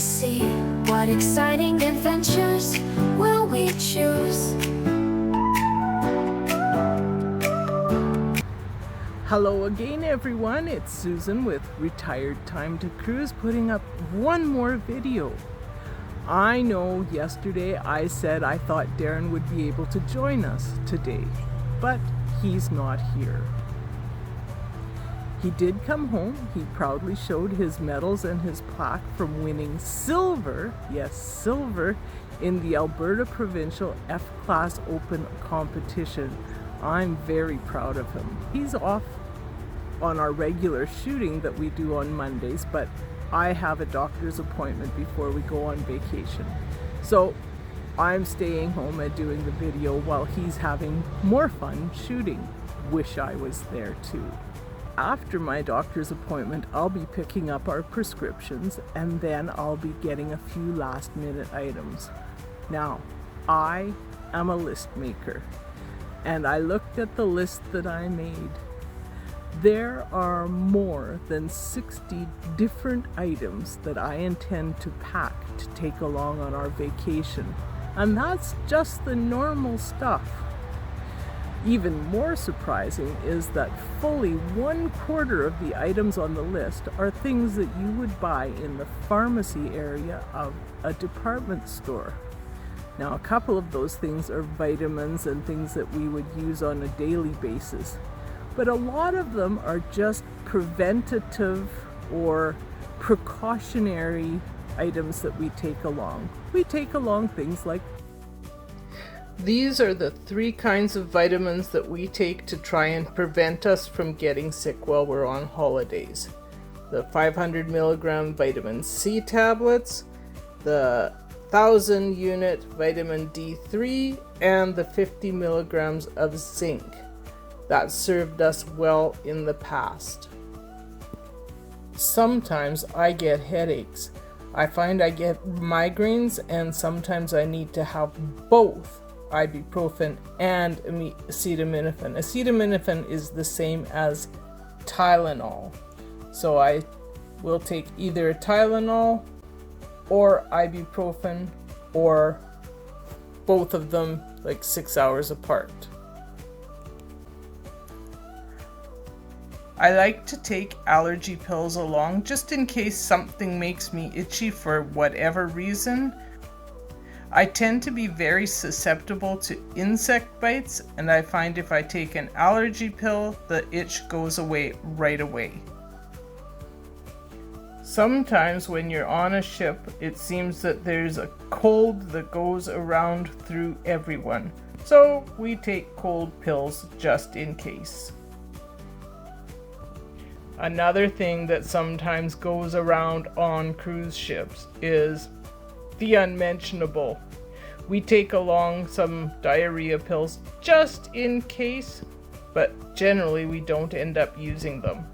see? What exciting adventures will we choose? Hello again, everyone. It's Susan with Retired Time to Cruise putting up one more video. I know yesterday I said I thought Darren would be able to join us today, but he's not here. He did come home. He proudly showed his medals and his plaque from winning silver, yes, silver, in the Alberta Provincial F-Class Open competition. I'm very proud of him. He's off on our regular shooting that we do on Mondays, but I have a doctor's appointment before we go on vacation. So I'm staying home and doing the video while he's having more fun shooting. Wish I was there too. After my doctor's appointment, I'll be picking up our prescriptions and then I'll be getting a few last minute items. Now, I am a list maker and I looked at the list that I made. There are more than 60 different items that I intend to pack to take along on our vacation. And that's just the normal stuff. Even more surprising is that fully 1/4 of the items on the list are things that you would buy in the pharmacy area of a department store. Now, a couple of those things are vitamins and things that we would use on a daily basis. But a lot of them are just preventative or precautionary items that we take along. We take along things like these are the 3 kinds of vitamins that we take to try and prevent us from getting sick while we're on holidays. The 500 milligram vitamin C tablets, the 1000 unit vitamin D3, and the 50 milligrams of zinc. That served us well in the past. Sometimes I get headaches. I find I get migraines and sometimes I need to have both ibuprofen and acetaminophen. Acetaminophen is the same as Tylenol. So I will take either Tylenol or ibuprofen or both of them like 6 hours apart. I like to take allergy pills along just in case something makes me itchy for whatever reason. I tend to be very susceptible to insect bites, and I find if I take an allergy pill, the itch goes away right away. Sometimes when you're on a ship, it seems that there's a cold that goes around through everyone. So we take cold pills just in case. Another thing that sometimes goes around on cruise ships is the unmentionable. We take along some diarrhea pills just in case, but generally we don't end up using them.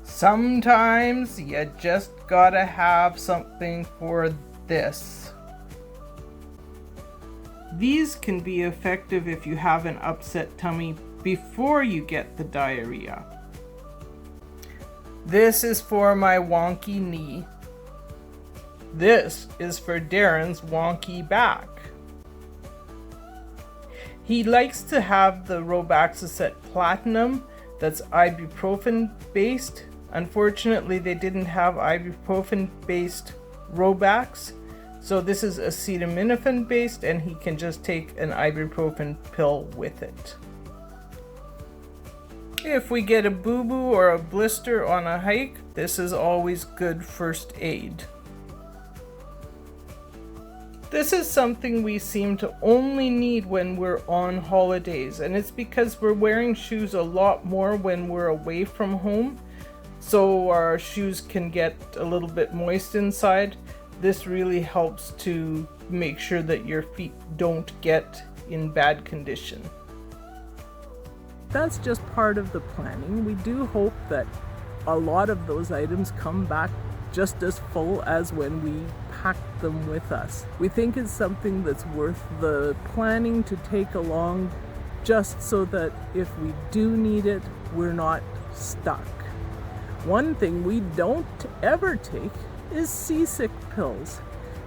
Sometimes you just gotta have something for this. These can be effective if you have an upset tummy before you get the diarrhea. This is for my wonky knee. This is for Darren's wonky back. He likes to have the Robaxacet Platinum that's ibuprofen based. Unfortunately, they didn't have ibuprofen based Robax. So this is acetaminophen based and he can just take an ibuprofen pill with it. If we get a boo-boo or a blister on a hike, this is always good first aid. This is something we seem to only need when we're on holidays, and it's because we're wearing shoes a lot more when we're away from home, so our shoes can get a little bit moist inside. This really helps to make sure that your feet don't get in bad condition. That's just part of the planning. We do hope that a lot of those items come back just as full as when we packed them with us. We think it's something that's worth the planning to take along just so that if we do need it, we're not stuck. One thing we don't ever take is seasick pills.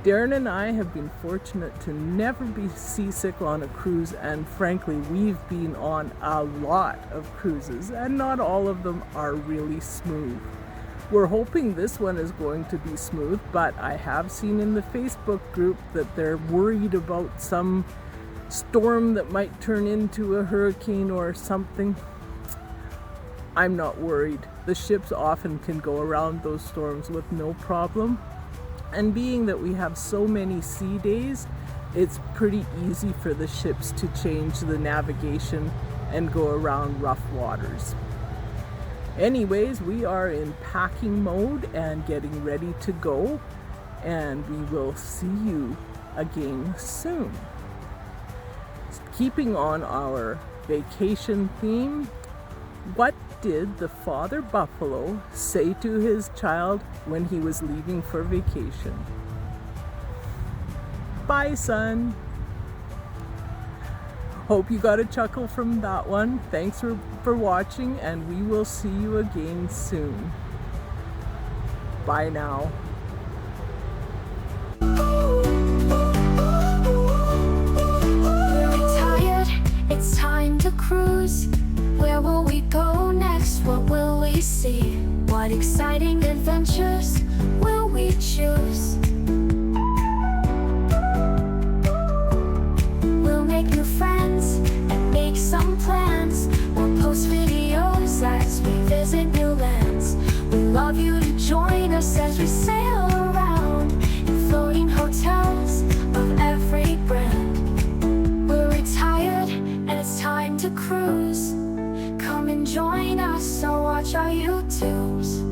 Darren and I have been fortunate to never be seasick on a cruise, and frankly, we've been on a lot of cruises, and not all of them are really smooth. We're hoping this one is going to be smooth, but I have seen in the Facebook group that they're worried about some storm that might turn into a hurricane or something. I'm not worried. The ships often can go around those storms with no problem. And being that we have so many sea days, it's pretty easy for the ships to change the navigation and go around rough waters. Anyways, we are in packing mode and getting ready to go, and we will see you again soon. Keeping on our vacation theme, what did the father buffalo say to his child when he was leaving for vacation? Bye, son. Hope you got a chuckle from that one. Thanks for watching, and we will see you again soon. Bye now. We're retired, it's time to cruise. Where will we go next? What will we see? What exciting adventures will we choose? We'll make new friends and make some plans. We'll post videos as we visit new lands. We'd love you to join us as we sail around in floating hotels of every brand. We're retired and it's time to cruise. Come and join us or watch our YouTubes.